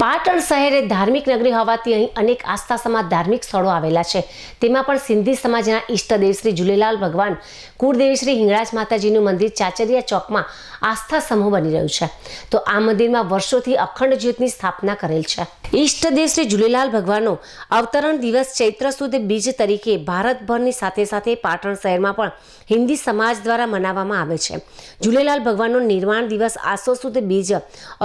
પાટણ શહેર એ ધાર્મિક નગરી હોવાથી અહીં અનેક આસ્થાસમા ધાર્મિક સ્થળો આવેલા છે। તેમાં પણ સિંધી સમાજના ઈષ્ટદેવ શ્રી ઝૂલેલાલ ભગવાન કુળદેવી શ્રી હિંગળાજ માતાજીનું મંદિર ચાચરિયા ચોકમાં આસ્થા સમૂહ બની રહ્યું છે। તો આ મંદિરમાં વર્ષોથી અખંડ જ્યોતની સ્થાપના કરેલ છે। ઈષ્ટદેવ શ્રી ઝૂલેલાલ ભગવાનનો અવતરણ દિવસ ચૈત્ર સુદ બીજ તરીકે ભારતભરની સાથે સાથે પાટણ શહેરમાં પણ હિન્દી સમાજ દ્વારા મનાવવામાં આવે છે। ઝૂલેલાલ ભગવાનનો નિર્વાણ દિવસ આસો સુદ બીજ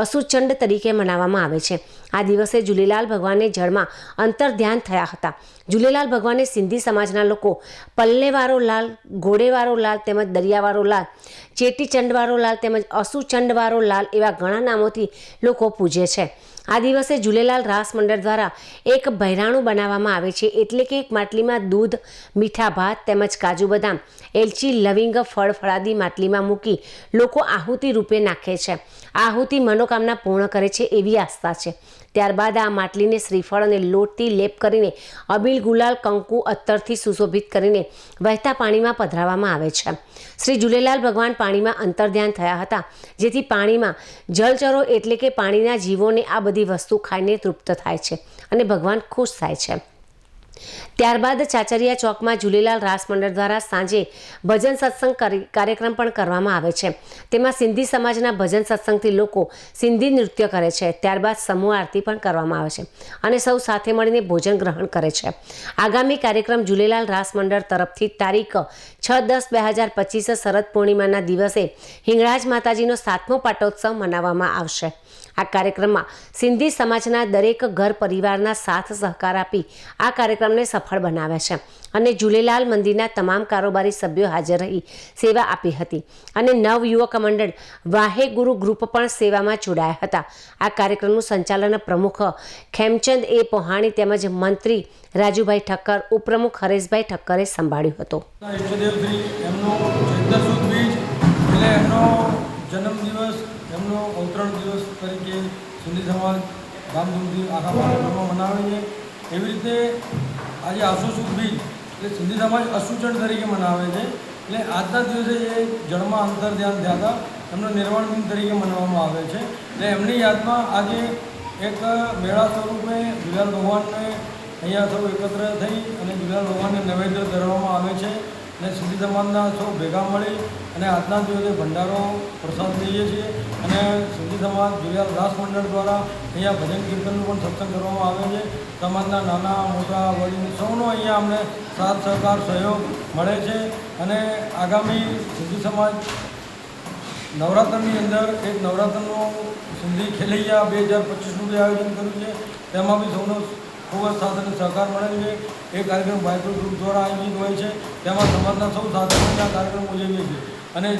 અસુચંડ તરીકે મનાવવામાં આવે છે। આ દિવસે ઝૂલેલાલ ભગવાનને જળમાં અંતર ધ્યાન થયા હતા। ઝૂલેલાલ ભગવાનને સિંધી સમાજના લોકો પલ્લેવાળો લાલ, ઘોડેવાળો લાલ તેમજ દરિયાવાળો લાલ, ચેટીચંડવાળો લાલ તેમજ અસુચંડવાળો લાલ એવા ઘણા નામોથી લોકો પૂજે છે। આ દિવસે ઝૂલેલાલ રાસ મંડળ દ્વારા એક બહેરાણું બનાવવામાં આવે છે, એટલે કે એક માટલીમાં દૂધ, મીઠા ભાત તેમજ કાજુ બદામ, એલચી, લવિંગ, ફળ ફળાદી માટલીમાં મૂકી લોકો આહુતિ રૂપે નાખે છે। આહુતિ મનોકામના પૂર્ણ કરે છે એવી આસ્થા છે। ત્યારબાદ આ માટલીને શ્રીફળ અને લોટથી લેપ કરીને અબીલ, ગુલાલ, કંકુ, અત્તરથી સુશોભિત કરીને વહેતા પાણીમાં પધરાવવામાં આવે છે। શ્રી ઝૂલેલાલ ભગવાન પાણીમાં અંતર્ધ્યાન થયા હતા, જેથી પાણીમાં જલચરો એટલે કે પાણીના જીવોને આ બધી વસ્તુ ખાઈને તૃપ્ત થાય છે અને ભગવાન ખુશ થાય છે। ત્યારબાદ ચાચરિયા ચોકમાં ઝૂલેલાલ રાસ મંડળ દ્વારા સાંજે ભજન સત્સંગ કાર્યક્રમ પણ કરવામાં આવે છે। તેમાં સિંધી સમાજના ભજન સત્સંગથી લોકો સિંધી નૃત્ય કરે છે। ત્યારબાદ સમૂહ આરતી પણ કરવામાં આવે છે અને સૌ સાથે મળીને ભોજન ગ્રહણ કરે છે। આગામી કાર્યક્રમ ઝૂલેલાલ રાસ મંડળ તરફથી તારીખ 6-10-2025 શરદ પૂર્ણિમાના દિવસે હિંગળાજ માતાજીનો 7મો પાટોત્સવ મનાવવામાં આવશે। આ કાર્યક્રમમાં સિંધી સમાજના દરેક ઘર પરિવારના સાથ સહકાર આપી આ કાર્યક્રમને સફળ બનાવ્યા છે અને ઝૂલેલાલ મંદિરના તમામ કારોબારી સભ્યો હાજર રહી સેવા આપી હતી અને નવ યુવક મંડળ વાહે ગુરુ ગ્રુપ પણ સેવામાં જોડાયા હતા। આ કાર્યક્રમનું સંચાલન પ્રમુખ ખેમચંદ એ પોહાણી તેમજ મંત્રી રાજુભાઈ ઠક્કર, ઉપપ્રમુખ હરેશભાઈ ઠક્કરે સંભાળ્યું હતું। જન્મદિવસ એમનો અવતરણ દિવસ તરીકે સિંધી સમાજ ધામધૂમથી આખા ભારતભરમાં મનાવે છે। એવી રીતે આજે આસો સુદ બીજ એટલે સિંધી સમાજ અસુચંડ તરીકે મનાવે છે। એટલે આજના દિવસે એ જળમાં અંતર ધ્યાન થયા હતા, એમનો નિર્વાણ દિન તરીકે મનાવવામાં આવે છે। એટલે એમની યાદમાં આજે એક મેળા સ્વરૂપે ઝૂલેલાલ ભગવાનને અહીંયા સૌ એકત્ર થઈ અને ઝૂલેલાલ ભગવાનને નૈવેદ્ય ધરવામાં આવે છે અને સિંધી સમાજના સૌ ભેગા મળી અને આજના દિવસે ભંડારો પ્રસાદ લઈએ છીએ અને સિંધી સમાજ ઝૂલેલાલ રાસ મંડળ દ્વારા અહીંયા ભજન કીર્તનનું પણ સત્સંગ કરવામાં આવે છે। સમાજના નાના મોટા વડીલ સૌનો અહીંયા અમને સાથ સહકાર સહયોગ મળે છે અને આગામી સિંધી સમાજ નવરાત્રની અંદર એક નવરાત્રનું સિંધી ખેલૈયા 2025નું બી આયોજન કર્યું છે। તેમાં બી સૌનો ખૂબ જ સાથ અને સહકાર મળે છે। એ કાર્યક્રમ બાયપુર ગ્રુપ દ્વારા આયોજિત હોય છે, તેમાં સમાજના સૌ સાથે મળીને આ કાર્યક્રમ ઉજવીએ છીએ અને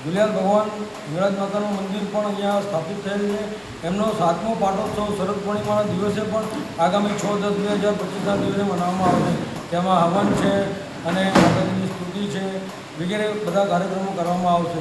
ઝૂલેલાલ ભગવાન હિંગળાજ માતાનું મંદિર પણ અહીંયા સ્થાપિત થયેલ છે। એમનો 7મો પાટોત્સવ શરદ પૂર્ણિમાના દિવસે પણ આગામી 6-10-2025ના દિવસે મનાવવામાં આવે છે। તેમાં હવન છે અને માતાજીની સ્તુતિ છે વગેરે બધા કાર્યક્રમો કરવામાં આવશે।